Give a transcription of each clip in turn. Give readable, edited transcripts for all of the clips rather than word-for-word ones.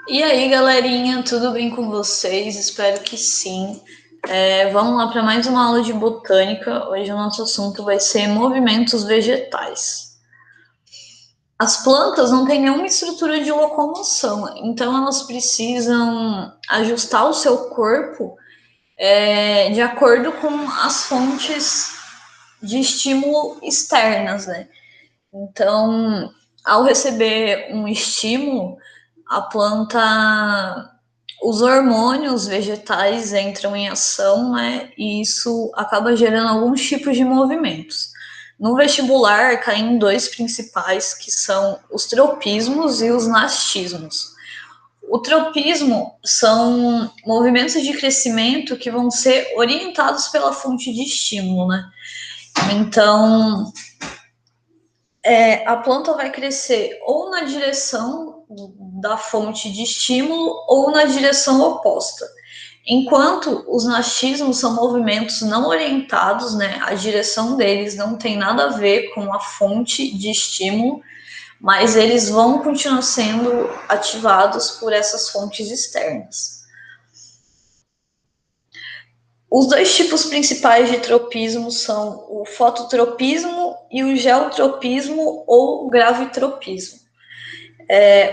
E aí, galerinha, tudo bem com vocês? Espero que sim. Vamos lá para mais uma aula de botânica. Hoje o nosso assunto vai ser movimentos vegetais. As plantas não têm nenhuma estrutura de locomoção, então elas precisam ajustar o seu corpo de acordo com as fontes de estímulo externas, né? Então, ao receber um estímulo, a planta, os hormônios vegetais entram em ação, né? E isso acaba gerando alguns tipos de movimentos. No vestibular, caem dois principais, que são os tropismos e os nastismos. O tropismo são movimentos de crescimento que vão ser orientados pela fonte de estímulo, né? Então, a planta vai crescer ou na direção da fonte de estímulo ou na direção oposta. Enquanto os nastismos são movimentos não orientados, né, a direção deles não tem nada a ver com a fonte de estímulo, mas eles vão continuar sendo ativados por essas fontes externas. Os dois tipos principais de tropismo são o fototropismo e o geotropismo ou gravitropismo.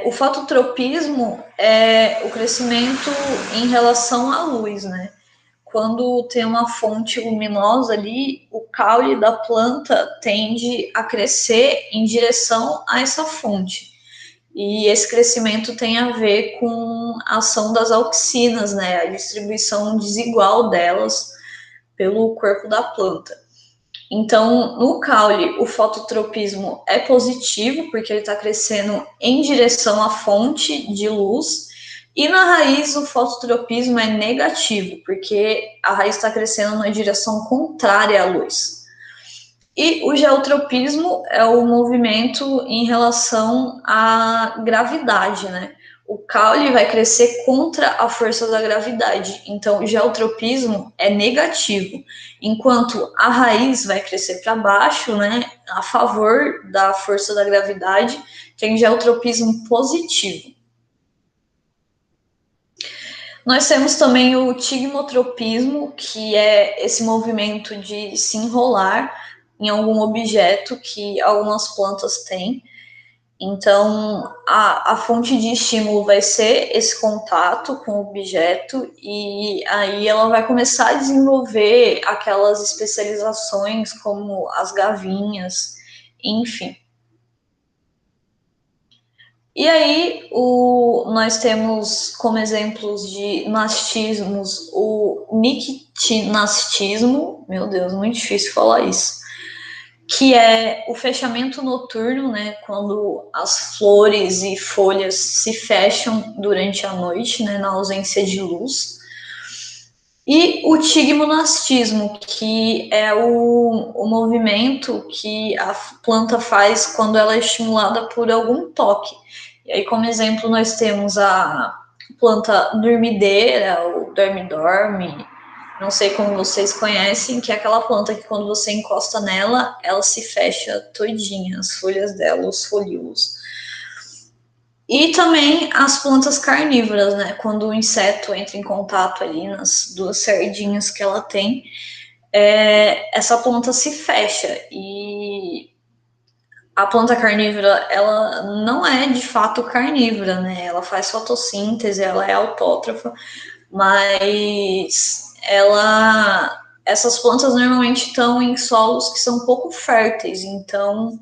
O fototropismo é o crescimento em relação à luz, né? Quando tem uma fonte luminosa ali, o caule da planta tende a crescer em direção a essa fonte. E esse crescimento tem a ver com a ação das auxinas, né? A distribuição desigual delas pelo corpo da planta. Então, no caule, o fototropismo é positivo, porque ele está crescendo em direção à fonte de luz, e na raiz, o fototropismo é negativo, porque a raiz está crescendo na direção contrária à luz. E o geotropismo é o movimento em relação à gravidade, né? O caule vai crescer contra a força da gravidade. Então, o geotropismo é negativo, enquanto a raiz vai crescer para baixo, né? A favor da força da gravidade, tem geotropismo positivo. Nós temos também o tigmotropismo, que é esse movimento de se enrolar em algum objeto que algumas plantas têm. Então, a fonte de estímulo vai ser esse contato com o objeto, e aí ela vai começar a desenvolver aquelas especializações como as gavinhas, enfim. E aí, nós temos como exemplos de nastismos o nictinastismo, meu Deus, muito difícil falar isso, que é o fechamento noturno, né, quando as flores e folhas se fecham durante a noite, né, na ausência de luz. E o tigmonastismo, que é o movimento que a planta faz quando ela é estimulada por algum toque. E aí, como exemplo, nós temos a planta dormideira, ou dorme-dorme, não sei como vocês conhecem, que é aquela planta que quando você encosta nela, ela se fecha todinha, as folhas dela, os folíolos. E também as plantas carnívoras, né? Quando o inseto entra em contato ali nas duas sardinhas que ela tem, essa planta se fecha. E a planta carnívora, ela não é de fato carnívora, né? Ela faz fotossíntese, ela é autótrofa, mas essas plantas normalmente estão em solos que são pouco férteis, então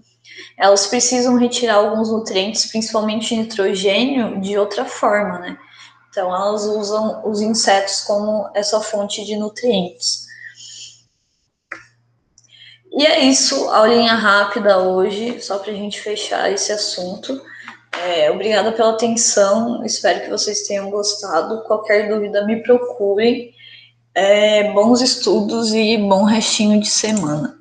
elas precisam retirar alguns nutrientes, principalmente nitrogênio, de outra forma, né? Então elas usam os insetos como essa fonte de nutrientes. E é isso, aulinha rápida hoje, só para a gente fechar esse assunto. Obrigada pela atenção, espero que vocês tenham gostado. Qualquer dúvida, me procurem. Bons estudos e bom restinho de semana.